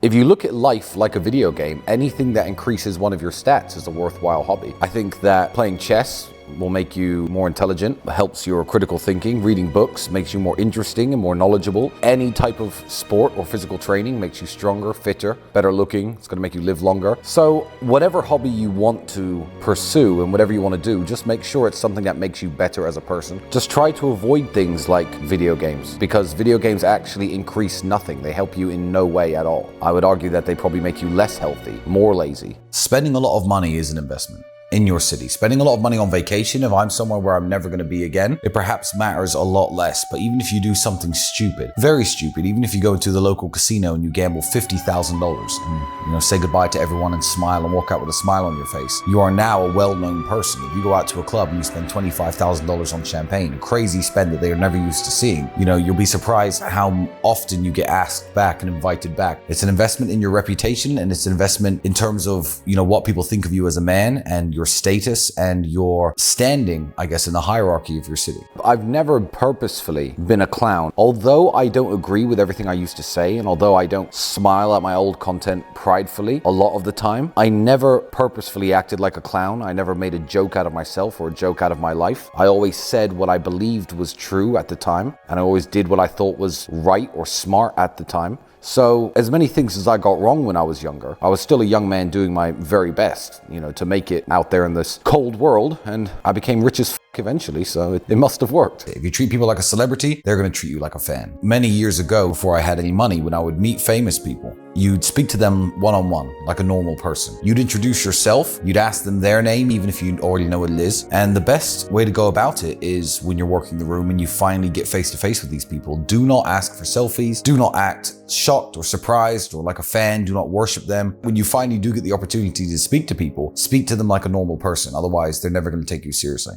If you look at life like a video game, anything that increases one of your stats is a worthwhile hobby. I think that playing chess will make you more intelligent, helps your critical thinking. Reading books makes you more interesting and more knowledgeable. Any type of sport or physical training makes you stronger, fitter, better looking. It's going to make you live longer. So whatever hobby you want to pursue and whatever you want to do, just make sure it's something that makes you better as a person. Just try to avoid things like video games, because video games actually increase nothing. They help you in no way at all. I would argue that they probably make you less healthy, more lazy. Spending a lot of money is an investment. In your city, spending a lot of money on vacation, if I'm somewhere where I'm never going to be again, it perhaps matters a lot less. But even if you do something stupid, very stupid, even if you go to the local casino and you gamble $50,000 and say goodbye to everyone and smile and walk out with a smile on your face, you are now a well-known person. If you go out to a club and you spend $25,000 on champagne, a crazy spend that they are never used to seeing, you'll be surprised how often you get asked back and invited back. It's an investment in your reputation, and it's an investment in terms of what people think of you as a man and your status and your standing, I guess, in the hierarchy of your city. I've never purposefully been a clown. Although I don't agree with everything I used to say, and although I don't smile at my old content pridefully a lot of the time, I never purposefully acted like a clown. I never made a joke out of myself or a joke out of my life. I always said what I believed was true at the time, and I always did what I thought was right or smart at the time. So as many things as I got wrong when I was younger, I was still a young man doing my very best, to make it out there in this cold world, and I became rich as eventually, so it must have worked. If you treat people like a celebrity, they're going to treat you like a fan. Many years ago, before I had any money, when I would meet famous people, you'd speak to them one-on-one, like a normal person. You'd introduce yourself, you'd ask them their name, even if you already know what it is. And the best way to go about it is when you're working the room and you finally get face-to-face with these people, do not ask for selfies, do not act shocked or surprised or like a fan, do not worship them. When you finally do get the opportunity to speak to people, speak to them like a normal person. Otherwise, they're never going to take you seriously.